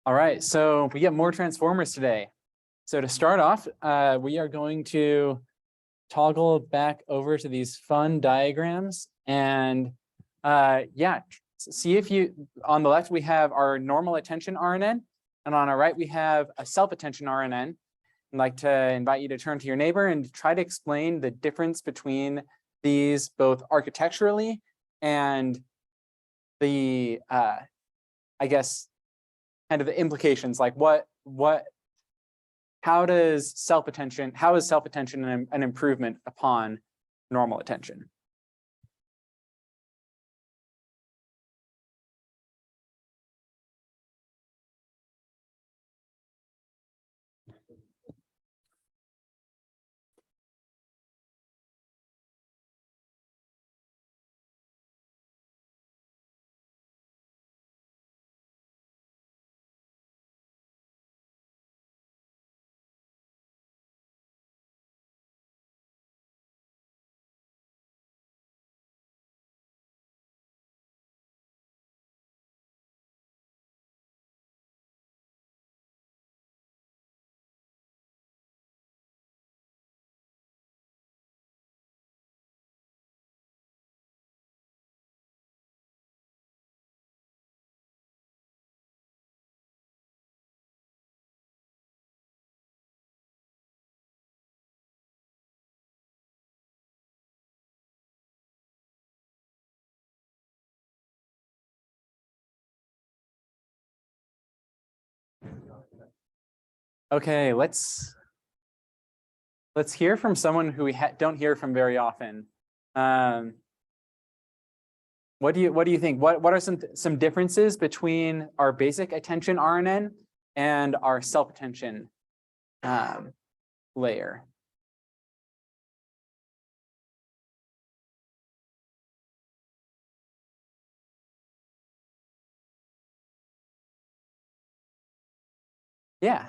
All right, so we get more transformers today. So to start off, we are going to toggle back over to these fun diagrams and yeah, see if you, on the left, we have our normal attention RNN, and on our right, we have a self-attention RNN. I'd like to invite you to turn to your neighbor and try to explain the difference between these both architecturally and the, I guess, kind of the implications, like how is self-attention an improvement upon normal attention? Okay, let's hear from someone who we don't hear from very often. What do you think? What are some differences between our basic attention RNN and our self-attention layer? Yeah.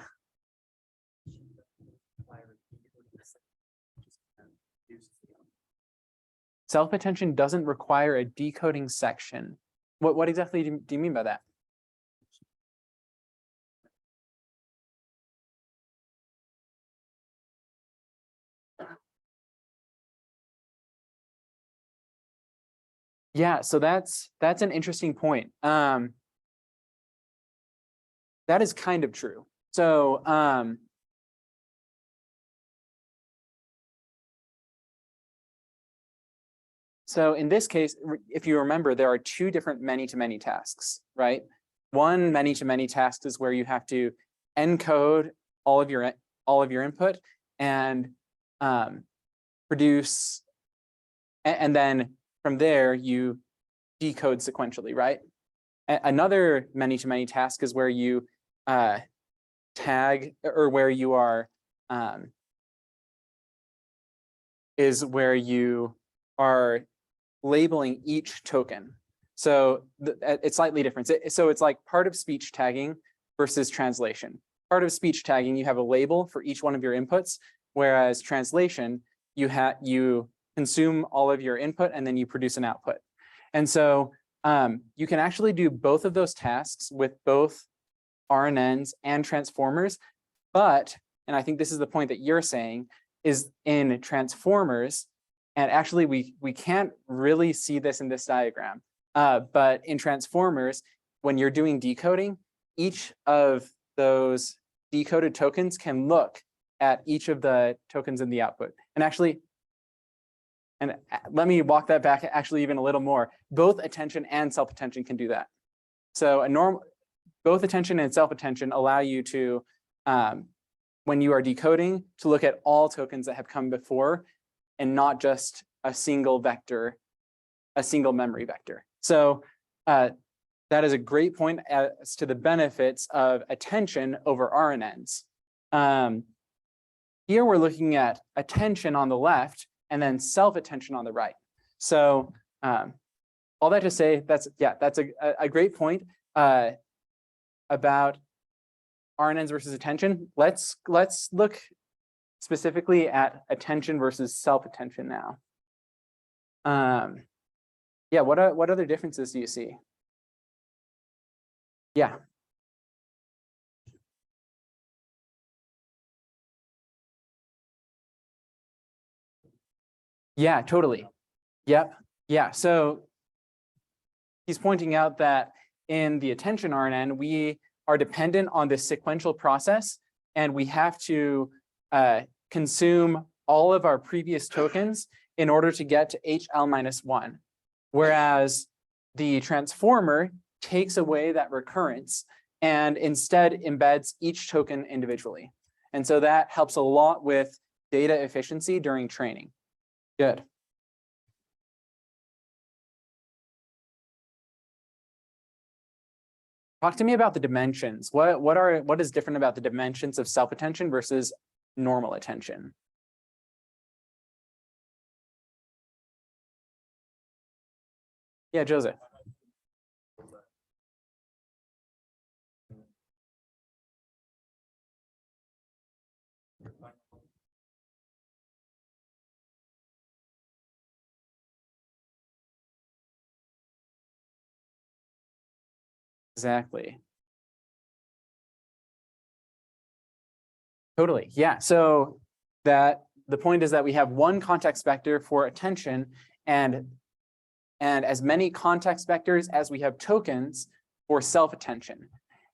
Self-attention doesn't require a decoding section. What exactly do you mean by that? Yeah, so that's an interesting point. That is kind of true. So so in this case, if you remember, there are two different many-to-many tasks, right? One many-to-many task is where you have to encode all of your input and produce, and then from there you decode sequentially, right? Another many-to-many task is where you tag, or where you are labeling each token. So it's slightly different. So it's like part of speech tagging versus translation. Part of speech tagging, you have a label for each one of your inputs, whereas translation, you consume all of your input and then you produce an output. And so you can actually do both of those tasks with both RNNs and transformers, but, and I think this is the point that you're saying, is in transformers, and actually we can't really see this in this diagram, but in transformers, when you're doing decoding, each of those decoded tokens can look at each of the tokens in the output. And actually, and let me walk that back actually even a little more. Both attention and self-attention can do that. So both attention and self-attention allow you to, when you are decoding, to look at all tokens that have come before and not just a single vector, a single memory vector. So that is a great point as to the benefits of attention over RNNs. Here we're looking at attention on the left and then self-attention on the right. So all that to say, that's a great point about RNNs versus attention. Let's look specifically at attention versus self-attention now. Yeah, what other differences do you see? Yeah. Yeah, totally. Yep. Yeah. So he's pointing out that in the attention RNN, we are dependent on this sequential process, and we have to consume all of our previous tokens in order to get to HL-1. Whereas the transformer takes away that recurrence and instead embeds each token individually. And so that helps a lot with data efficiency during training. Good. Talk to me about the dimensions. What is different about the dimensions of self-attention versus normal attention? Yeah, Joseph. Exactly. Totally. Yeah. So that the point is that we have one context vector for attention and as many context vectors as we have tokens for self-attention.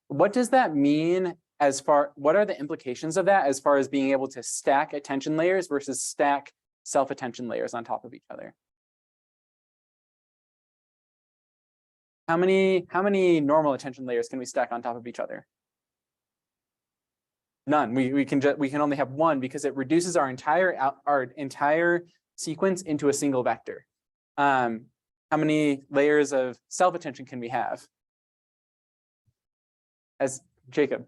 What does that mean what are the implications of that as far as being able to stack attention layers versus stack self-attention layers on top of each other? How many normal attention layers can we stack on top of each other? None. We can only have one because it reduces our entire sequence into a single vector. How many layers of self-attention can we have? As Jacob.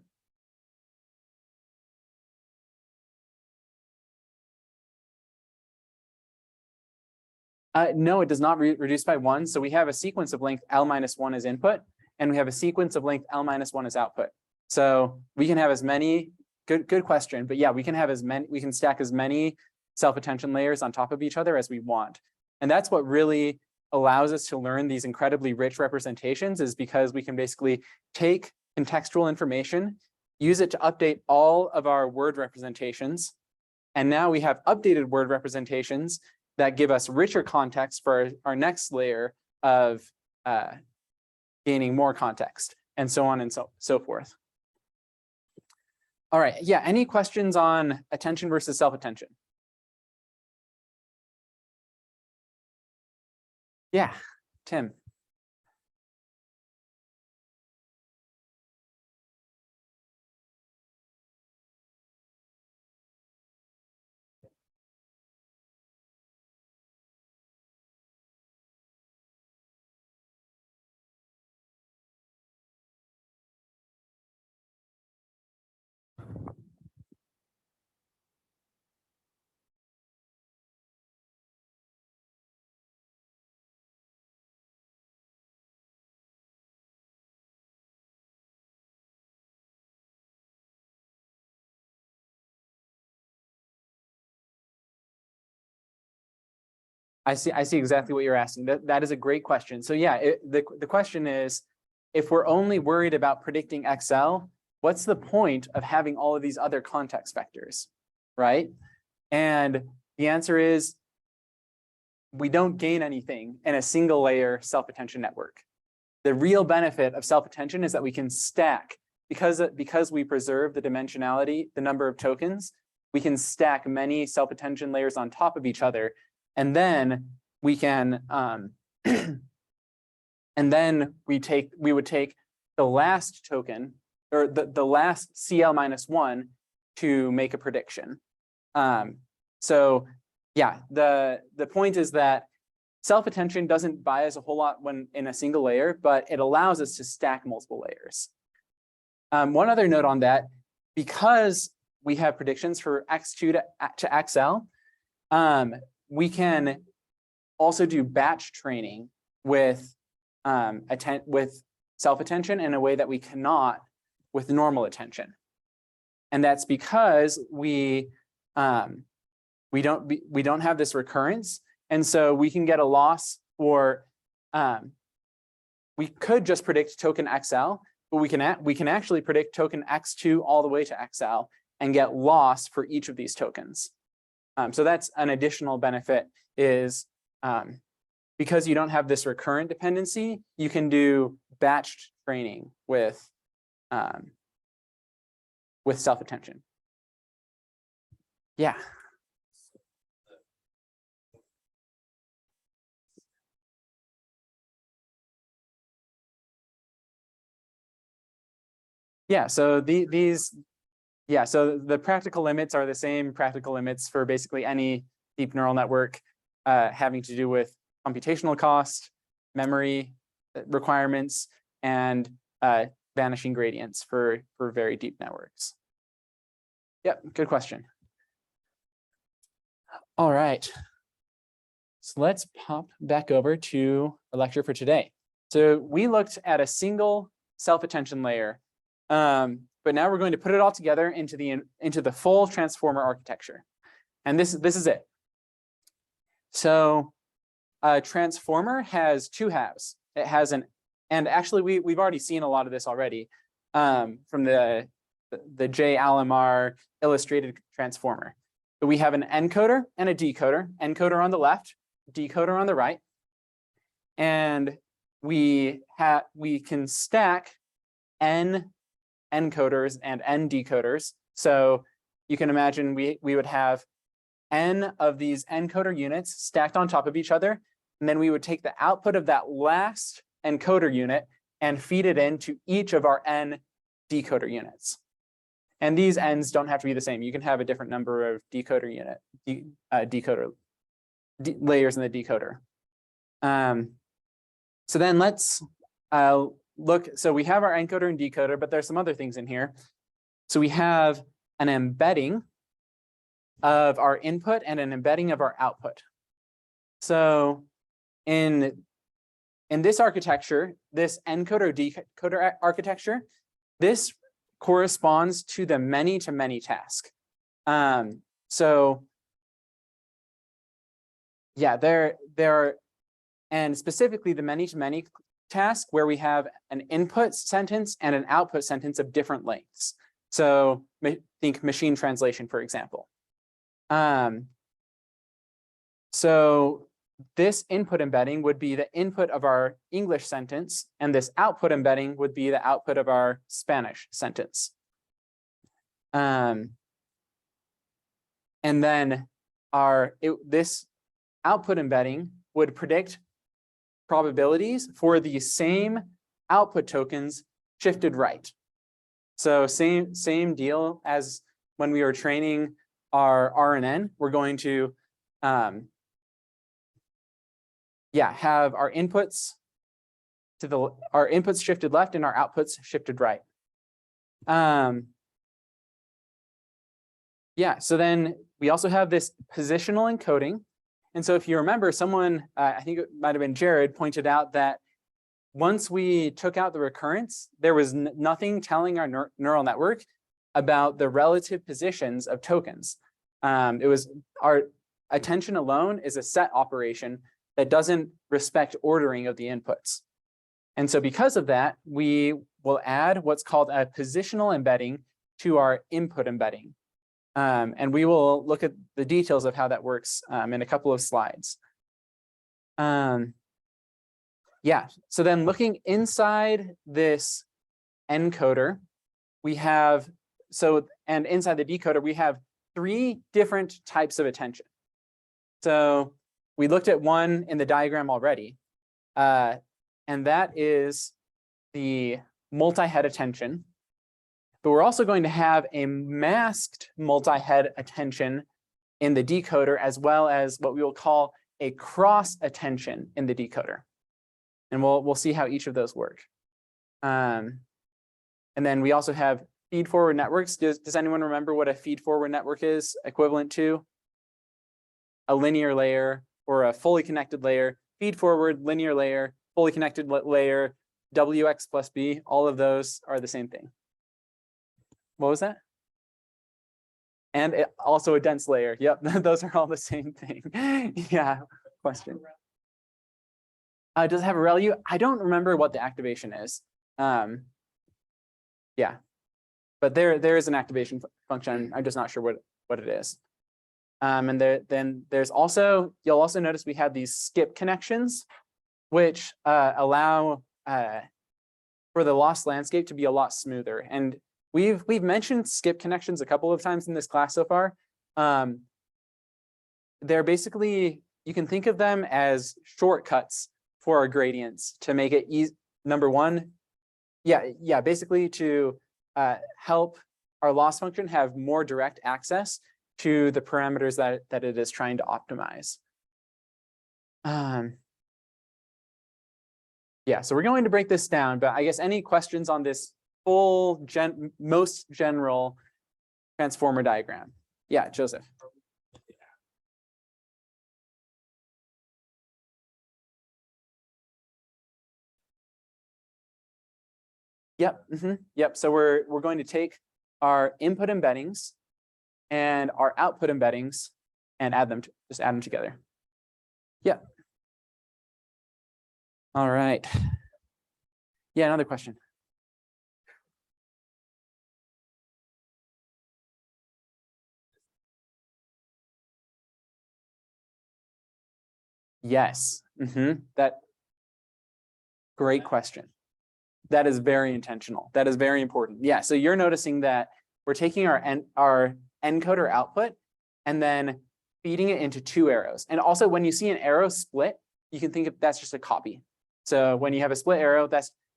No, it does not reduce by 1. So we have a sequence of length L-1 as input, and we have a sequence of length L-1 as output. So we can have as many, good question, but yeah, we can stack as many self-attention layers on top of each other as we want. And that's what really allows us to learn these incredibly rich representations, is because we can basically take contextual information, use it to update all of our word representations. And now we have updated word representations that give us richer context for our next layer of gaining more context, and so on and so forth. All right, yeah, any questions on attention versus self-attention? Yeah, Tim. I see exactly what you're asking. That is a great question. So yeah, the question is, if we're only worried about predicting XL, what's the point of having all of these other context vectors, right? And the answer is, we don't gain anything in a single layer self-attention network. The real benefit of self-attention is that we can stack, because we preserve the dimensionality, the number of tokens, we can stack many self-attention layers on top of each other. And then we can, and then we would take the last token, or the last CL-1 to make a prediction. So yeah, the point is that self-attention doesn't bias a whole lot when in a single layer, but it allows us to stack multiple layers. One other note on that, because we have predictions for X2 to XL, we can also do batch training with self-attention in a way that we cannot with normal attention. And that's because we don't have this recurrence. And so we can get a loss, or we could just predict token XL, but we can actually predict token X2 all the way to XL and get loss for each of these tokens. So that's an additional benefit is because you don't have this recurrent dependency, you can do batched training with self-attention. Yeah. Yeah, so so the practical limits are the same practical limits for basically any deep neural network having to do with computational cost, memory requirements, and vanishing gradients for very deep networks. Yep, good question. All right. So let's pop back over to our lecture for today. So we looked at a single self-attention layer, but now we're going to put it all together into the full transformer architecture. And this is it. So a transformer has two halves. It has and actually we've already seen a lot of this already from the J. Alomar illustrated transformer. But we have an encoder and a decoder. Encoder on the left, decoder on the right, and we can stack n encoders and n decoders. So you can imagine we would have n of these encoder units stacked on top of each other, and then we would take the output of that last encoder unit and feed it into each of our n decoder units. And these n's don't have to be the same. You can have a different number of decoder layers in the decoder. So then let's look. So we have our encoder and decoder, but there's some other things in here. So we have an embedding of our input and an embedding of our output. So in this architecture, this encoder decoder architecture, this corresponds to the many-to-many task. So yeah, there are, and specifically the many-to-many task where we have an input sentence and an output sentence of different lengths. So think machine translation, for example. So this input embedding would be the input of our English sentence, and this output embedding would be the output of our Spanish sentence. And then this output embedding would predict probabilities for the same output tokens shifted right. So same deal as when we were training our RNN. We're going to have our inputs shifted left and our outputs shifted right. So then we also have this positional encoding. And so if you remember, someone, I think it might have been Jared, pointed out that once we took out the recurrence, there was nothing telling our neural network about the relative positions of tokens. It was our attention alone is a set operation that doesn't respect ordering of the inputs. And so because of that, we will add what's called a positional embedding to our input embedding. And we will look at the details of how that works in a couple of slides. So then looking inside this encoder, we have, and inside the decoder, we have 3 different types of attention. So we looked at one in the diagram already, and that is the multi-head attention. But we're also going to have a masked multi-head attention in the decoder, as well as what we will call a cross attention in the decoder. And we'll see how each of those work. And then we also have feed-forward networks. Does anyone remember what a feed-forward network is equivalent to? A linear layer or a fully connected layer. Feed-forward, linear layer, fully connected layer, WX plus B, all of those are the same thing. What was that? And also a dense layer. Yep, those are all the same thing. Yeah, question. Does it have a ReLU? I don't remember what the activation is. Yeah, but there is an activation function. I'm just not sure what it is. And then there's also, you'll also notice we have these skip connections, which allow for the lost landscape to be a lot smoother. And we've mentioned skip connections a couple of times in this class so far. They're basically, you can think of them as shortcuts for our gradients to make it easy. Number one, basically to help our loss function have more direct access to the parameters that it is trying to optimize. Yeah, so we're going to break this down, but I guess any questions on this full most general transformer diagram? Yeah, Joseph. Yep. Yep. So we're going to take our input embeddings and our output embeddings and just add them together. Yep. All right. Yeah, another question. Yes. That great question. That is very intentional. That is very important. Yeah. So you're noticing that we're taking our encoder output and then feeding it into two arrows. And also, when you see an arrow split, you can think of that's just a copy. So when you have a split arrow,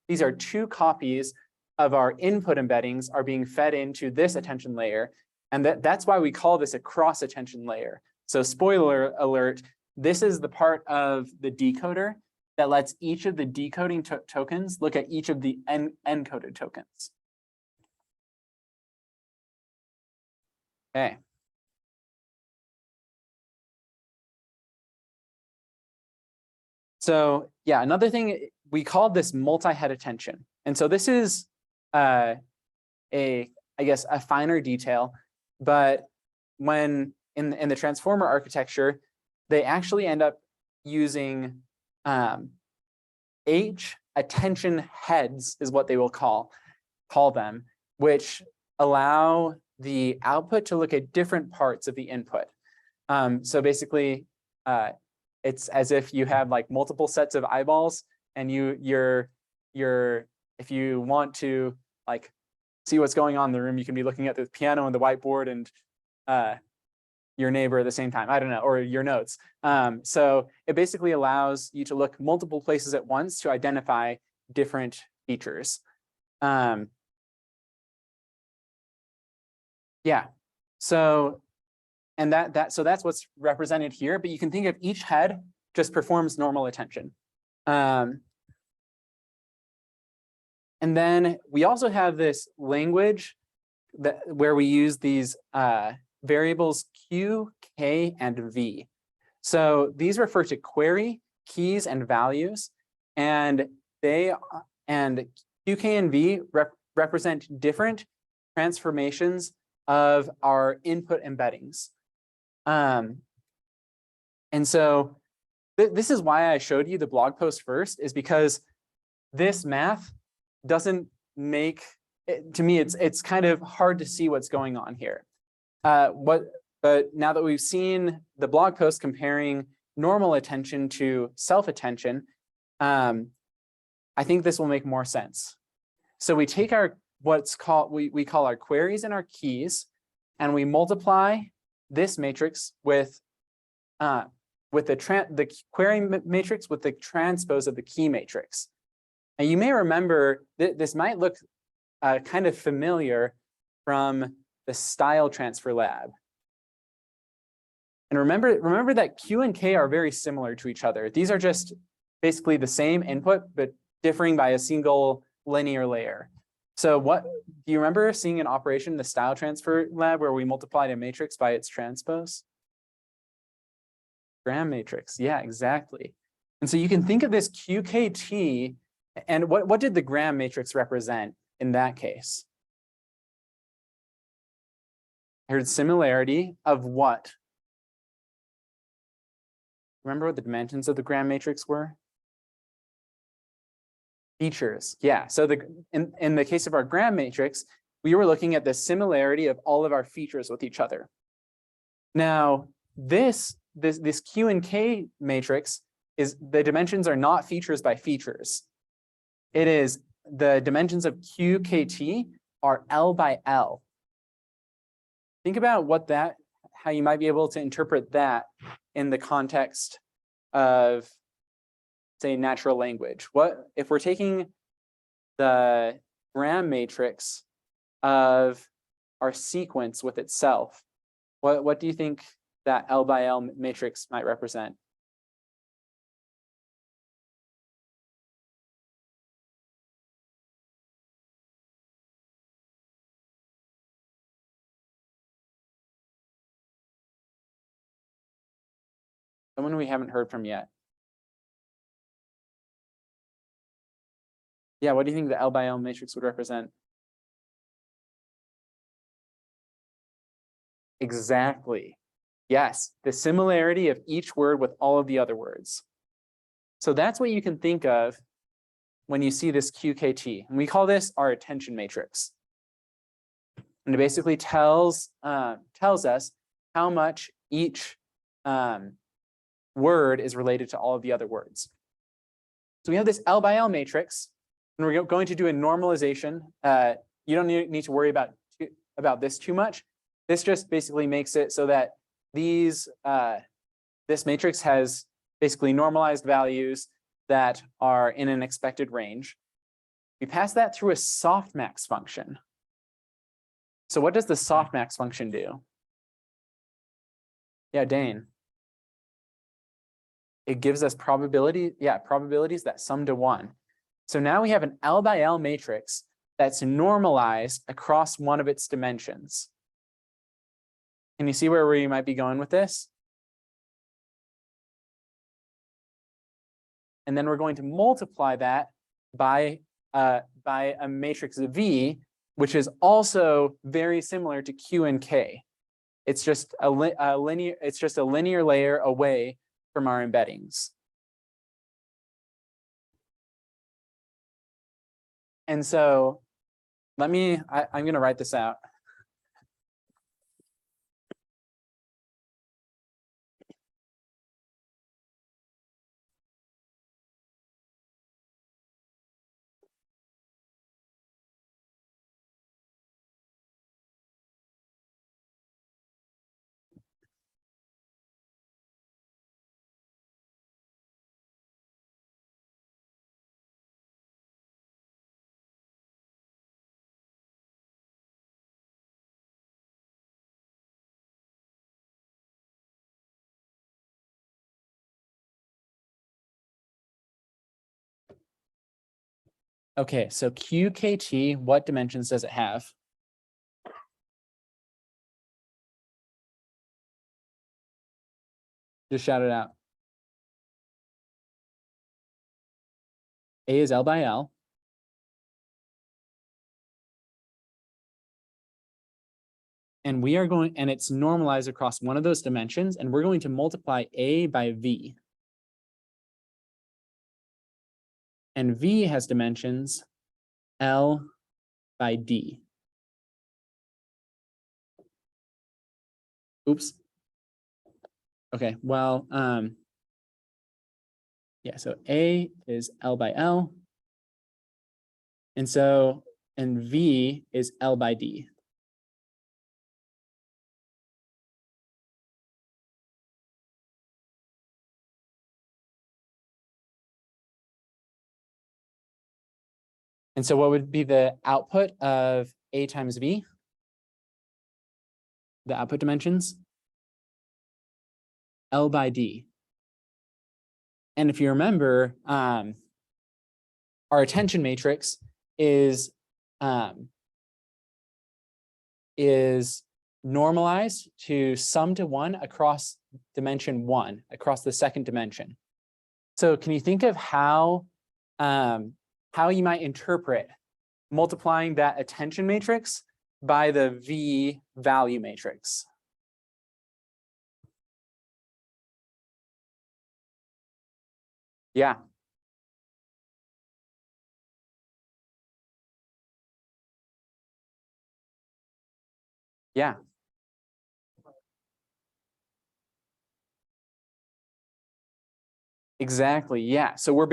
these are two copies of our input embeddings are being fed into this attention layer. And that's why we call this a cross attention layer. So spoiler alert, this is the part of the decoder that lets each of the decoding tokens look at each of the encoded tokens. Okay. So yeah, another thing, we called this multi-head attention. And so this is I guess a finer detail, but when in the transformer architecture, they actually end up using H attention heads is what they will call them, which allow the output to look at different parts of the input. So basically, it's as if you have like multiple sets of eyeballs, and if you want to like see what's going on in the room, you can be looking at the piano and the whiteboard and your neighbor at the same time. I don't know, or your notes. So it basically allows you to look multiple places at once to identify different features. Yeah. So and so that's what's represented here. But you can think of each head just performs normal attention. And then we also have this language where we use these variables Q, K, and V. So these refer to query, keys, and values, and Q, K, and V represent different transformations of our input embeddings. And so this is why I showed you the blog post first, is because this math doesn't make to me, it's kind of hard to see what's going on here. But now that we've seen the blog post comparing normal attention to self-attention, I think this will make more sense. So we take our what's called we call our queries and our keys, and we multiply this matrix with the query matrix with the transpose of the key matrix. And you may remember this might look kind of familiar from the style transfer lab. And remember that Q and K are very similar to each other. These are just basically the same input, but differing by a single linear layer. So do you remember seeing an operation in the style transfer lab where we multiplied a matrix by its transpose? Gram matrix, yeah, exactly. And so you can think of this QKT, and what did the gram matrix represent in that case? I heard similarity of what? Remember what the dimensions of the gram matrix were? Features, yeah. So in the case of our gram matrix, we were looking at the similarity of all of our features with each other. Now, this Q and K matrix is the dimensions are not features by features. It is the dimensions of QKT are L by L. Think about how you might be able to interpret that in the context of, say, natural language. What if we're taking the gram matrix of our sequence with itself? What do you think that L by L matrix might represent? Someone we haven't heard from yet. Yeah, what do you think the L by L matrix would represent? Exactly. Yes, the similarity of each word with all of the other words. So that's what you can think of when you see this QKT. And we call this our attention matrix. And it basically tells us how much each word is related to all of the other words. So we have this L by L matrix, and we're going to do a normalization. You don't need to worry about this too much. This just basically makes it so that this matrix has basically normalized values that are in an expected range. We pass that through a softmax function. So what does the softmax function do? Yeah, Dane. It gives us probabilities that sum to 1. So now we have an L by L matrix that's normalized across one of its dimensions. Can you see where we might be going with this? And then we're going to multiply that by a matrix of V, which is also very similar to Q and K. It's just a linear layer away from our embeddings. And so I'm going to write this out. Okay, so QKT, what dimensions does it have? Just shout it out. A is L by L. And it's normalized across one of those dimensions, and we're going to multiply A by V. And V has dimensions L by D. Oops. Okay, well, yeah, so A is L by L. And V is L by D. And so what would be the output of A times V? The output dimensions? L by D. And if you remember, our attention matrix is normalized to sum to 1 across dimension 1, across the second dimension. So can you think of how you might interpret multiplying that attention matrix by the V value matrix? Yeah. Yeah. Exactly. Yeah. So we're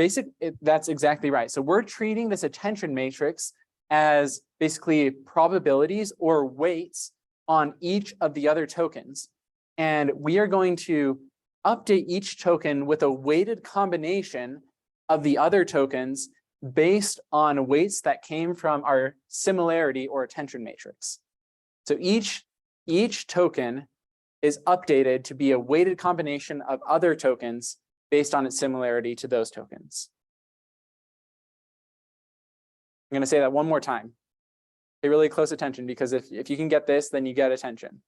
that's exactly right. So we're treating this attention matrix as basically probabilities or weights on each of the other tokens. And we are going to update each token with a weighted combination of the other tokens based on weights that came from our similarity or attention matrix. So each token is updated to be a weighted combination of other tokens based on its similarity to those tokens. I'm going to say that one more time. Pay really close attention, because if you can get this, then you get attention.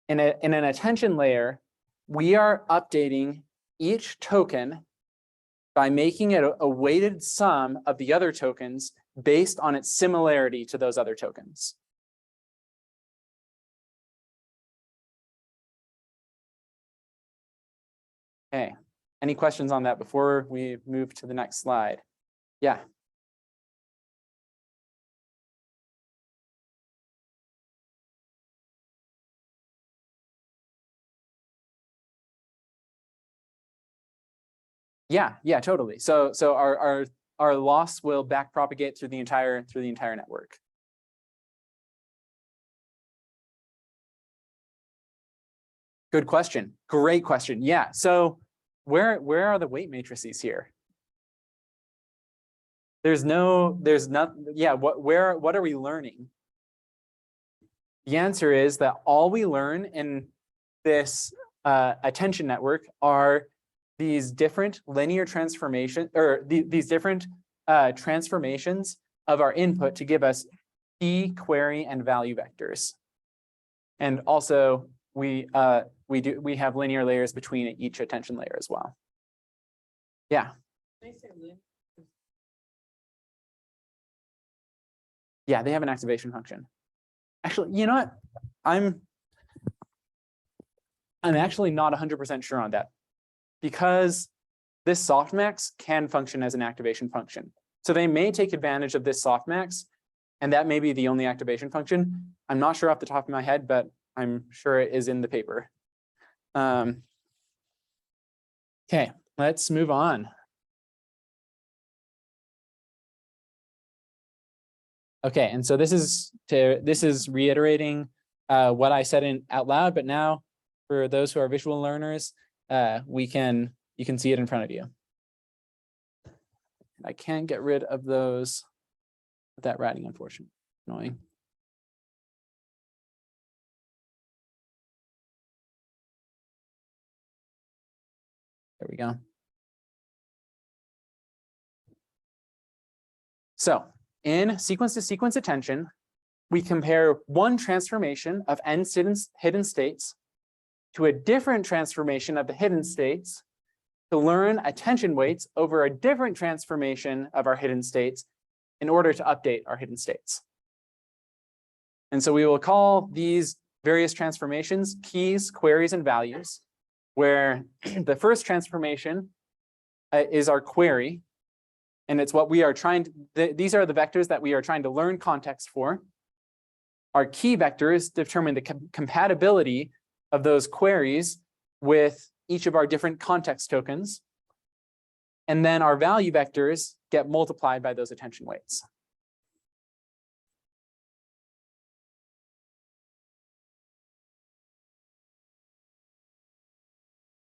In an attention layer, we are updating each token by making it a weighted sum of the other tokens based on its similarity to those other tokens. Okay, any questions on that before we move to the next slide? Yeah. Yeah, totally. So our loss will back propagate through the entire network. Good question. Great question. Yeah. So where are the weight matrices here? There's not. Yeah. What are we learning? The answer is that all we learn in this attention network are these different linear transformation, or these different transformations of our input to give us key, query, and value vectors. And also we have linear layers between each attention layer as well. Yeah. Yeah, they have an activation function. Actually, you know what? I'm actually not 100% sure on that, because this softmax can function as an activation function. So they may take advantage of this softmax, and that may be the only activation function. I'm not sure off the top of my head, but I'm sure it is in the paper. Okay, let's move on. Okay, and so this is reiterating what I said out loud, but now for those who are visual learners, you can see it in front of you. I can't get rid of those with that writing, unfortunately. Annoying. There we go. So in sequence-to-sequence attention, we compare one transformation of n hidden states to a different transformation of the hidden states to learn attention weights over a different transformation of our hidden states in order to update our hidden states. And so we will call these various transformations keys, queries, and values, where the first transformation is our query. And it's what we are trying to, these are the vectors that we are trying to learn context for. Our key vectors determine the compatibility of those queries with each of our different context tokens. And then our value vectors get multiplied by those attention weights.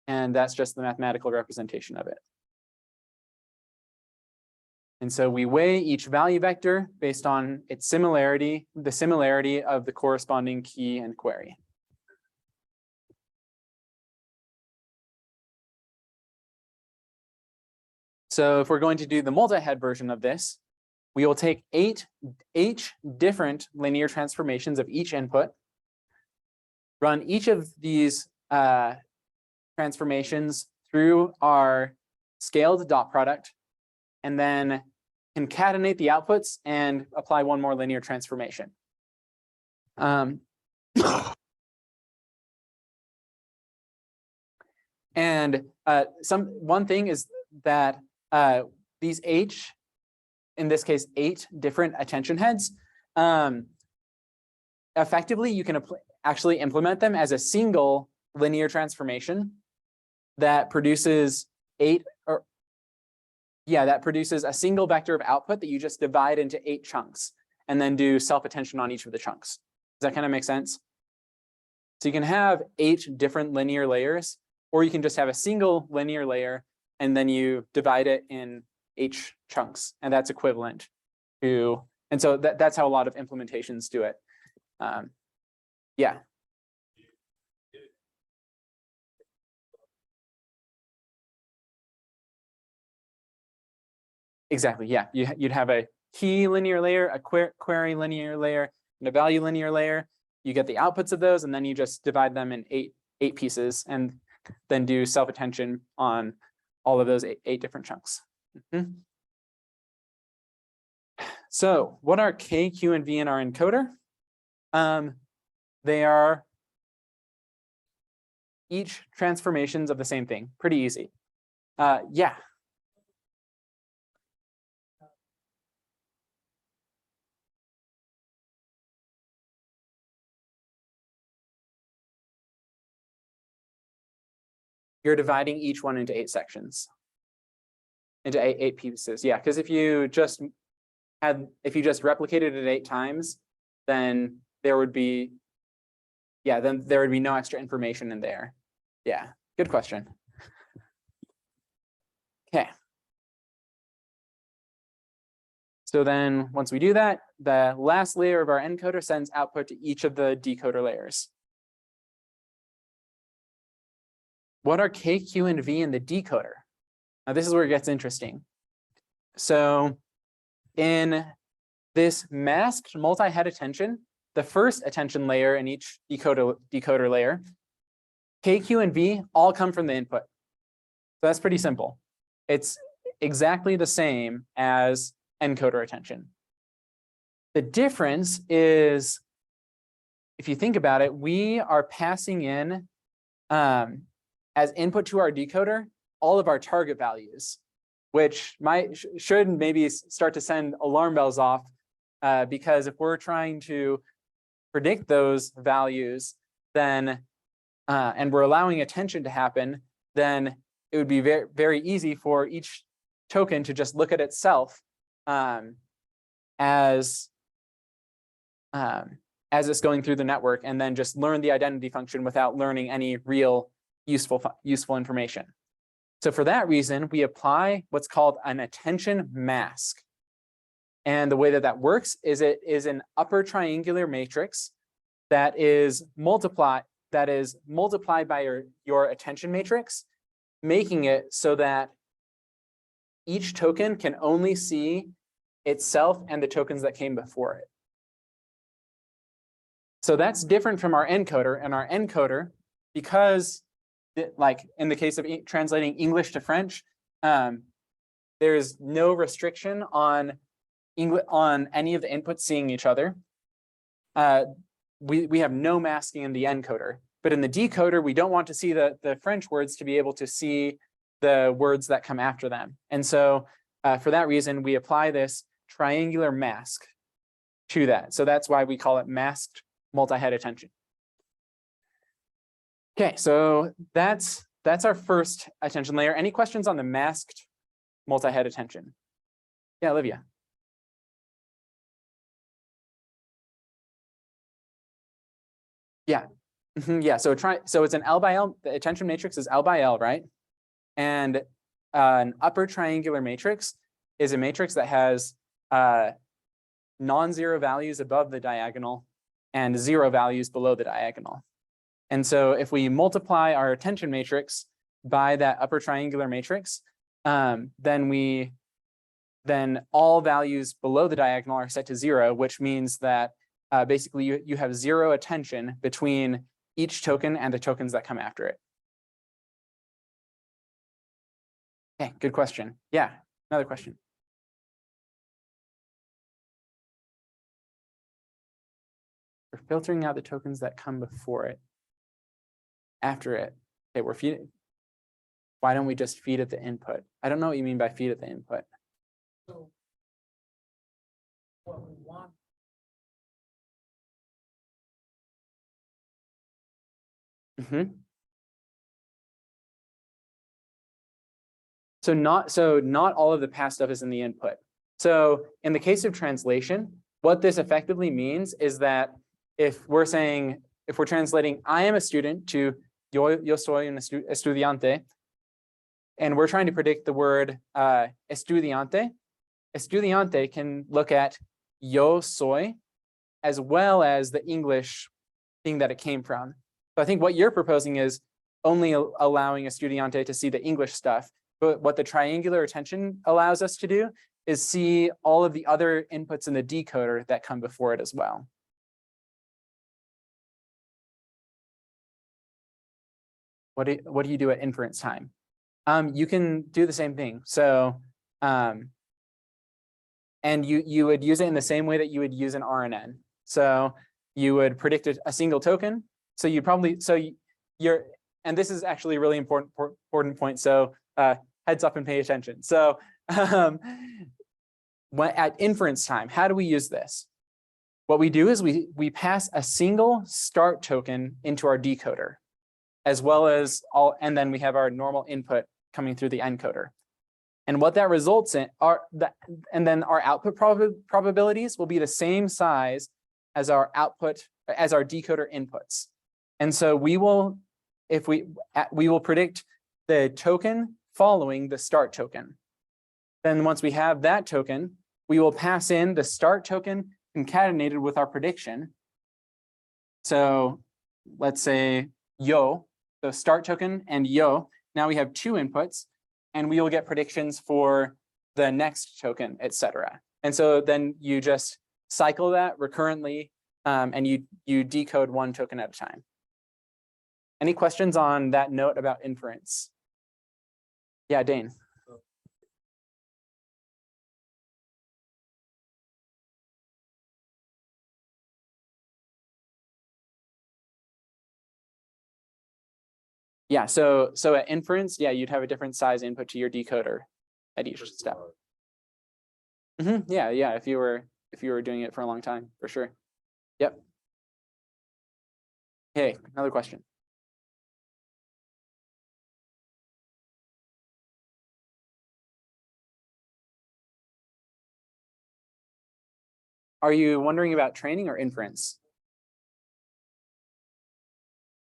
And that's just the mathematical representation of it. And so we weigh each value vector based on its similarity, the similarity of the corresponding key and query. So if we're going to do the multi-head version of this, we will take eight different linear transformations of each input, run each of these transformations through our scaled dot product, and then concatenate the outputs and apply one more linear transformation. And one thing is that these in this case, 8 different attention heads, effectively you can actually implement them as a single linear transformation. that produces that produces a single vector of output that you just divide into 8 chunks and then do self-attention on each of the chunks. Does that kind of make sense? So you can have 8 different linear layers, or you can just have a single linear layer and then you divide it in 8 chunks, and that's equivalent to, and so that's how a lot of implementations do it. Yeah. Exactly, yeah. You'd have a key linear layer, a query linear layer, and a value linear layer. You get the outputs of those, and then you just divide them in eight pieces, and then do self-attention on all of those eight different chunks. So what are K, Q, and V in our encoder? They are each transformations of the same thing. Pretty easy. Yeah. You're dividing each one into 8 sections, into eight pieces. Yeah, because if you just replicated it 8 times, then there would be no extra information in there. Yeah, good question. Okay. So then once we do that, the last layer of our encoder sends output to each of the decoder layers. What are K, Q, and V in the decoder? Now this is where it gets interesting. So in this masked multi-head attention, the first attention layer in each decoder layer, K, Q, and V all come from the input. So that's pretty simple. It's exactly the same as encoder attention. The difference is, if you think about it, we are passing in as input to our decoder all of our target values, which should maybe start to send alarm bells off, because if we're trying to predict those values, then and we're allowing attention to happen, then it would be very, very easy for each token to just look at itself as it's going through the network, and then just learn the identity function without learning any real useful information. So for that reason, we apply what's called an attention mask. And the way that works is it is an upper triangular matrix that is multiplied by your attention matrix, making it so that each token can only see itself and the tokens that came before it. So that's different from our encoder. And our encoder, because like in the case of translating English to French, there's no restriction on any of the inputs seeing each other. We have no masking in the encoder, but in the decoder, we don't want to see the French words to be able to see the words that come after them. And so for that reason, we apply this triangular mask to that. So that's why we call it masked multi-head attention. Okay, so that's our first attention layer. Any questions on the masked multi-head attention? Yeah, Olivia. Yeah, yeah. So it's an L by L. The attention matrix is L by L, right? And an upper triangular matrix is a matrix that has non-zero values above the diagonal and 0 values below the diagonal. And so if we multiply our attention matrix by that upper triangular matrix, then all values below the diagonal are set to 0, which means that basically you have 0 attention between each token and the tokens that come after it. Okay, good question. Yeah, another question. We're filtering out the tokens that come before it. After it, okay, we're feeding. Why don't we just feed it the input? I don't know what you mean by feed it the input. So what we want. not all of the past stuff is in the input. So in the case of translation, what this effectively means is that if we're translating I am a student to yo soy un estudiante, and we're trying to predict the word estudiante can look at yo soy as well as the English thing that it came from. So I think what you're proposing is only allowing estudiante to see the English stuff. But what the triangular attention allows us to do is see all of the other inputs in the decoder that come before it as well. What do you do at inference time? You can do the same thing. So, and you would use it in the same way that you would use an RNN. So you would predict a single token. So you probably, and this is actually a really important point. So heads up and pay attention. So at inference time, how do we use this? What we do is we pass a single start token into our decoder, as well as and then we have our normal input coming through the encoder. And what that results in and then our output probabilities will be the same size as our decoder inputs. And so we will predict the token following the start token. Then once we have that token, we will pass in the start token concatenated with our prediction. So let's say yo, the start token and yo. Now we have two inputs, and we will get predictions for the next token, etc. And so then you just cycle that recurrently, and you decode one token at a time. Any questions on that note about inference? Yeah, Dane. Yeah, so at inference, yeah, you'd have a different size input to your decoder at each step. Yeah, if you were doing it for a long time, for sure. Yep. Okay, another question. Are you wondering about training or inference?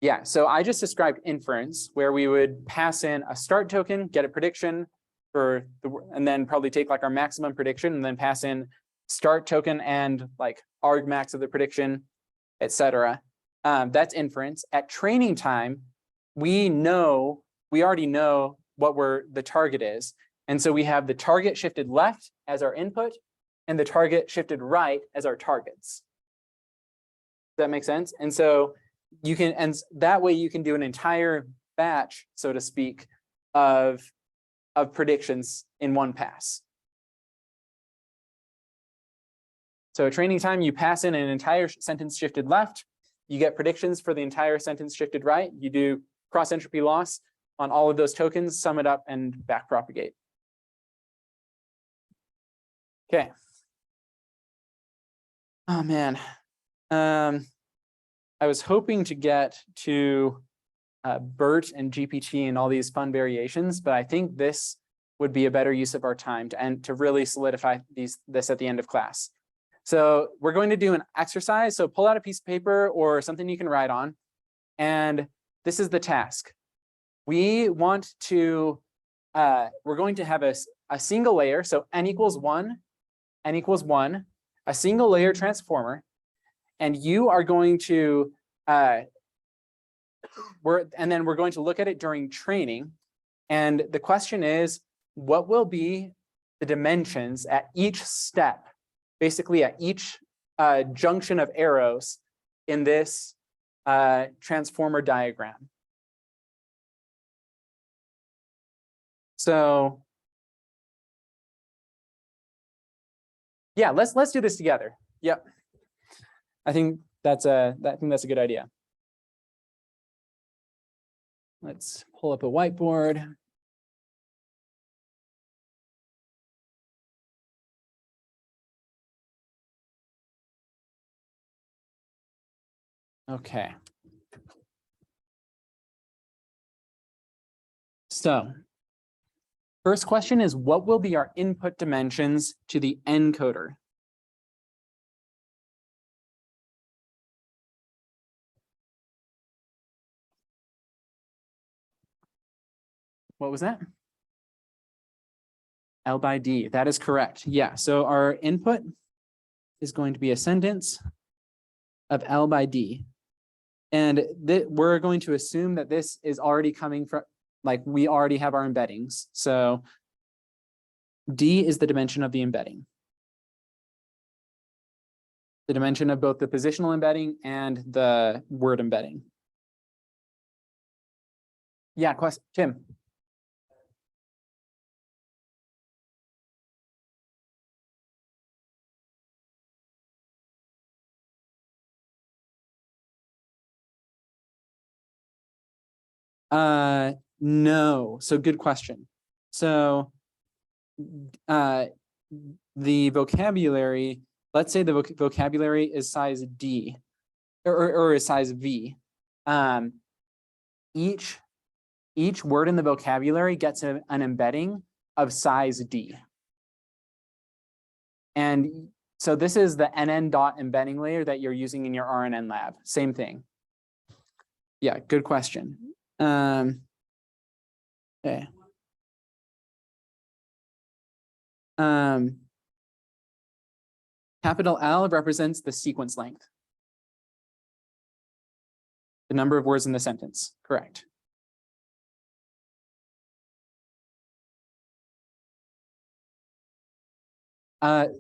Yeah, so I just described inference, where we would pass in a start token, get a prediction and then probably take like our maximum prediction and then pass in start token and like argmax of the prediction, etc. That's inference. At training time, we already know what the target is. And so we have the target shifted left as our input and the target shifted right as our targets. Does that make sense? And so and that way you can do an entire batch, so to speak, of predictions in one pass. So at training time, you pass in an entire sentence shifted left, you get predictions for the entire sentence shifted right, you do cross entropy loss on all of those tokens, sum it up, and backpropagate. Okay. Oh man. I was hoping to get to BERT and GPT and all these fun variations, but I think this would be a better use of our time to really solidify this at the end of class. So we're going to do an exercise. So pull out a piece of paper or something you can write on. And this is the task. We want to, we're going to have a single layer. So n equals 1, a single layer transformer. And you are going to, and then we're going to look at it during training. And the question is, what will be the dimensions at each step, basically at each junction of arrows in this transformer diagram? So yeah, let's do this together. Yep. I think that's a good idea. Let's pull up a whiteboard. Okay. So First question is, what will be our input dimensions to the encoder? What was that? L by D, that is correct. Yeah, so our input is going to be a sentence of L by D. And we're going to assume that this is already coming from, like we already have our embeddings. So D is the dimension of the embedding. The dimension of both the positional embedding and the word embedding. Yeah, question, Tim. No, so good question. So the vocabulary, let's say the vocabulary is size D or is size V. Each word in the vocabulary gets an embedding of size D. And so this is the NN dot embedding layer that you're using in your RNN lab. Same thing. Yeah, good question. Okay. Capital L represents the sequence length. The number of words in the sentence, correct.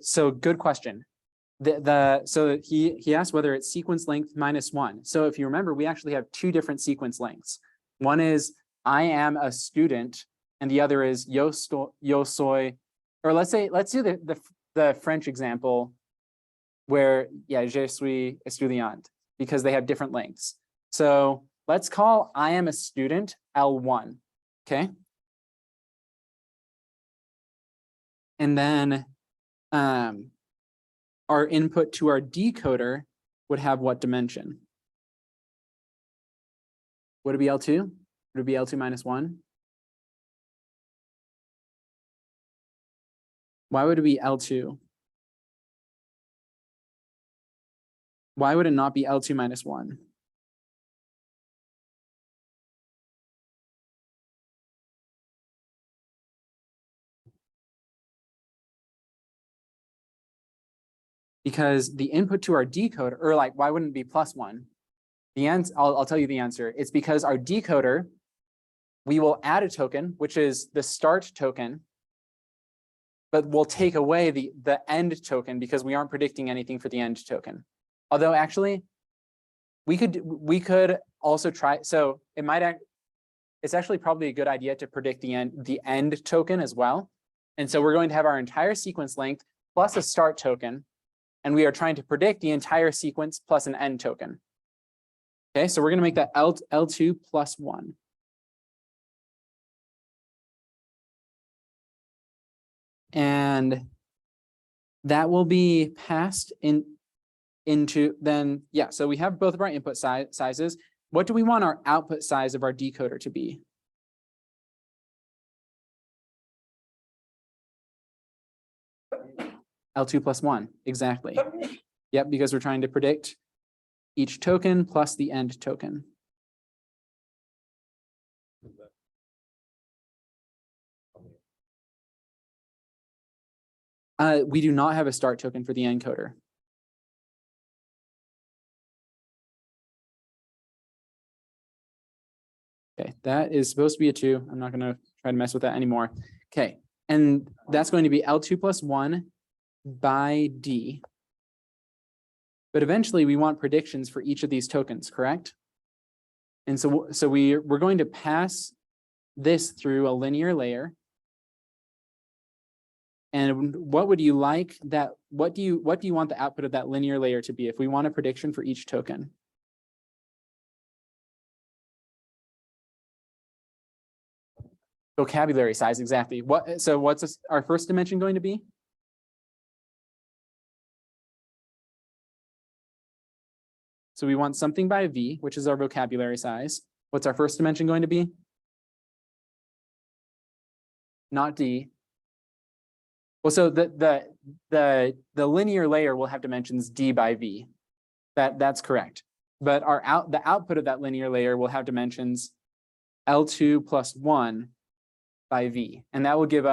So good question. So he asked whether it's sequence length -1. So if you remember, we actually have two different sequence lengths. One is I am a student, and the other is yo soy, or let's do the French example where, yeah, je suis étudiant, because they have different lengths. So let's call I am a student L1, okay? And then our input to our decoder would have what dimension? Would it be L2? Would it be L2 -1? Why would it be L2? Why would it not be L2 -1? Because the input to our decoder, or like, why wouldn't it be +1? The answer, I'll tell you the answer. It's because our decoder, we will add a token, which is the start token, but we'll take away the end token because we aren't predicting anything for the end token. Although actually, we could also try. So it's actually probably a good idea to predict the end token as well. And so we're going to have our entire sequence length plus a start token, and we are trying to predict the entire sequence plus an end token. Okay, so we're going to make that L2 +1. And that will be passed into then, yeah, so we have both of our input sizes. What do we want our output size of our decoder to be? L2 +1, exactly. Yep, because we're trying to predict each token plus the end token. We do not have a start token for the encoder. Okay, that is supposed to be a 2. I'm not going to try to mess with that anymore. Okay, and that's going to be L2 +1 by D. But eventually we want predictions for each of these tokens, correct? And so we're going to pass this through a linear layer. And what would you like that? What do you want the output of that linear layer to be if we want a prediction for each token? Vocabulary size, exactly. So what's our first dimension going to be? So we want something by V, which is our vocabulary size. What's our first dimension going to be? not D. Well, so the linear layer will have dimensions D by V. That's correct. But the output of that linear layer will have dimensions L2 plus 1 by V, and that will give us